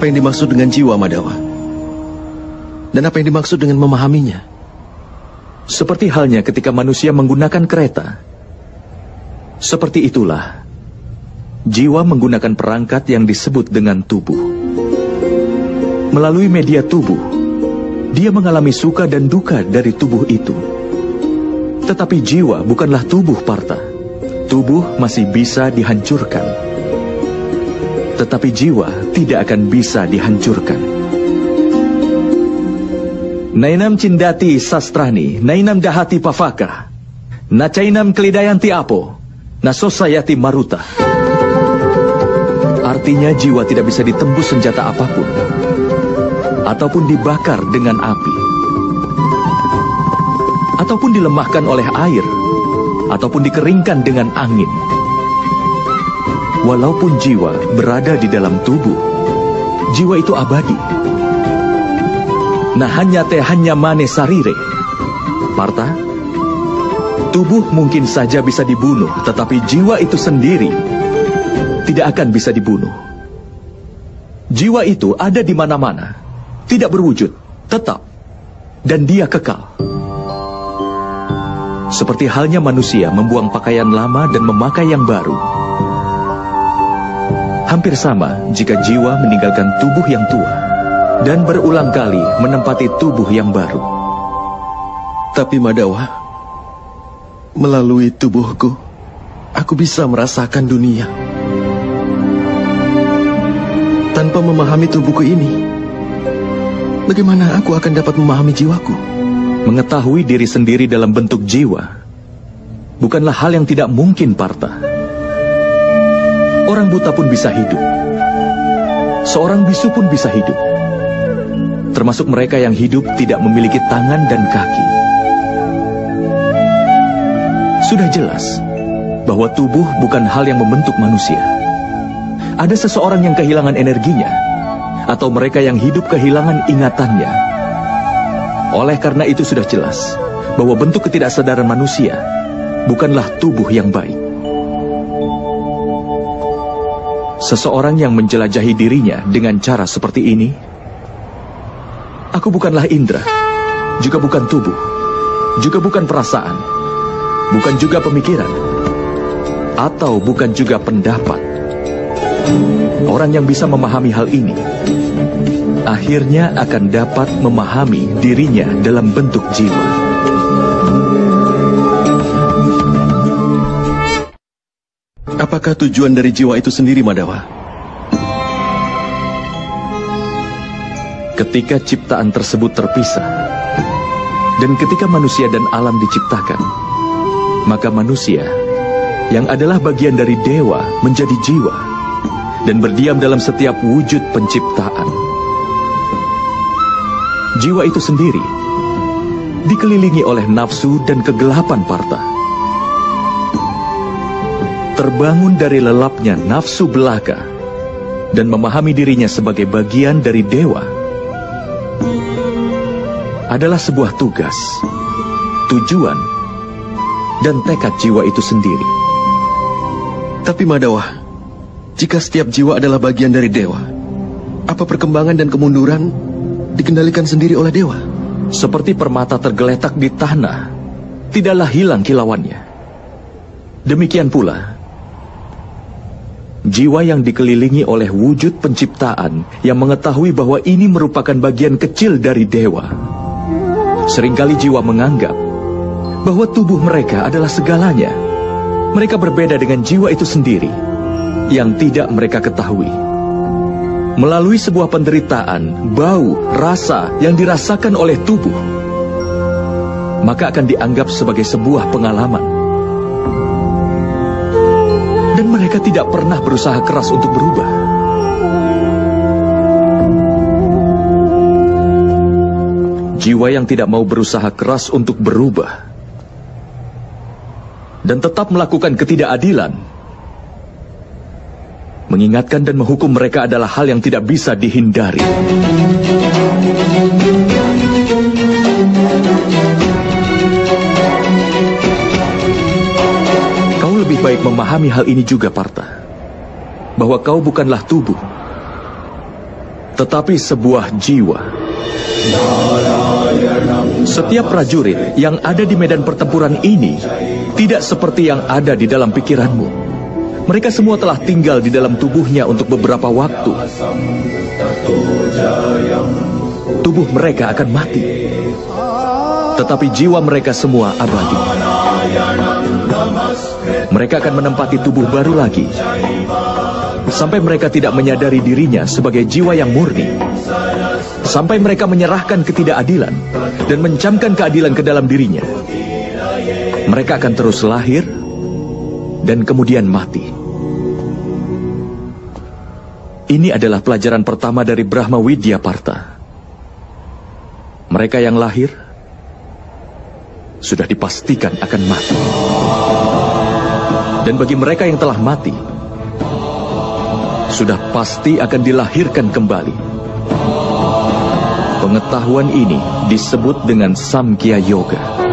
Apa yang dimaksud dengan jiwa, Madawa? Dan apa yang dimaksud dengan memahaminya? Seperti halnya ketika manusia menggunakan kereta. Seperti itulah, jiwa menggunakan perangkat yang disebut dengan tubuh. Melalui media tubuh, dia mengalami suka dan duka dari tubuh itu. Tetapi jiwa bukanlah tubuh, Partha. Tubuh masih bisa dihancurkan. Tetapi jiwa tidak akan bisa dihancurkan. Nainam cindati sastrani, nainam dahati pavaka, nacainam kelidayanti apo, nasosayati maruta. Artinya jiwa tidak bisa ditembus senjata apapun, ataupun dibakar dengan api, ataupun dilemahkan oleh air, ataupun dikeringkan dengan angin. Walaupun jiwa berada di dalam tubuh, jiwa itu abadi. Nah hanya mane sarire. Partha, tubuh mungkin saja bisa dibunuh, tetapi jiwa itu sendiri tidak akan bisa dibunuh. Jiwa itu ada di mana-mana, tidak berwujud, tetap, dan dia kekal. Seperti halnya manusia membuang pakaian lama dan memakai yang baru. Hampir sama jika jiwa meninggalkan tubuh yang tua dan berulang kali menempati tubuh yang baru. Tapi Madawa, melalui tubuhku, aku bisa merasakan dunia. Tanpa memahami tubuhku ini, bagaimana aku akan dapat memahami jiwaku? Mengetahui diri sendiri dalam bentuk jiwa bukanlah hal yang tidak mungkin, Partha. Orang buta pun bisa hidup. Seorang bisu pun bisa hidup. Termasuk mereka yang hidup tidak memiliki tangan dan kaki. Sudah jelas bahwa tubuh bukan hal yang membentuk manusia. Ada seseorang yang kehilangan energinya, atau mereka yang hidup kehilangan ingatannya. Oleh karena itu sudah jelas bahwa bentuk ketidaksadaran manusia bukanlah tubuh yang baik. Seseorang yang menjelajahi dirinya dengan cara seperti ini, aku bukanlah indera, juga bukan tubuh, juga bukan perasaan, bukan juga pemikiran, atau bukan juga pendapat. Orang yang bisa memahami hal ini akhirnya akan dapat memahami dirinya dalam bentuk jiwa. Apakah tujuan dari jiwa itu sendiri, Madawa? Ketika ciptaan tersebut terpisah, dan ketika manusia dan alam diciptakan, maka manusia, yang adalah bagian dari dewa, menjadi jiwa, dan berdiam dalam setiap wujud penciptaan. Jiwa itu sendiri dikelilingi oleh nafsu dan kegelapan, Partha. Terbangun dari lelapnya nafsu belaka dan memahami dirinya sebagai bagian dari dewa adalah sebuah tugas, tujuan, dan tekad jiwa itu sendiri. Tapi Madawa, jika setiap jiwa adalah bagian dari dewa, apa perkembangan dan kemunduran dikendalikan sendiri oleh dewa? Seperti permata tergeletak di tanah, tidaklah hilang kilauannya. Demikian pula, jiwa yang dikelilingi oleh wujud penciptaan yang mengetahui bahwa ini merupakan bagian kecil dari dewa. Seringkali jiwa menganggap bahwa tubuh mereka adalah segalanya. Mereka berbeda dengan jiwa itu sendiri yang tidak mereka ketahui. Melalui sebuah penderitaan, bau, rasa yang dirasakan oleh tubuh, maka akan dianggap sebagai sebuah pengalaman. Dan mereka tidak pernah berusaha keras untuk berubah. Jiwa yang tidak mau berusaha keras untuk berubah dan tetap melakukan ketidakadilan, mengingatkan dan menghukum mereka adalah hal yang tidak bisa dihindari. Kau lebih baik memahami hal ini juga, Partha, bahwa kau bukanlah tubuh. tetapi sebuah jiwa. Setiap prajurit yang ada di medan pertempuran ini tidak seperti yang ada di dalam pikiranmu. Mereka semua telah tinggal di dalam tubuhnya untuk beberapa waktu. Tubuh mereka akan mati, tetapi jiwa mereka semua abadi. Mereka akan menempati tubuh baru lagi, sampai mereka tidak menyadari dirinya sebagai jiwa yang murni. Sampai mereka menyerahkan ketidakadilan dan mencamkan keadilan ke dalam dirinya. Mereka akan terus lahir dan kemudian mati. Ini adalah pelajaran pertama dari Brahma Widyaparta. Mereka yang lahir sudah dipastikan akan mati. Dan bagi mereka yang telah mati, sudah pasti akan dilahirkan kembali. Pengetahuan ini disebut dengan Samkhya Yoga.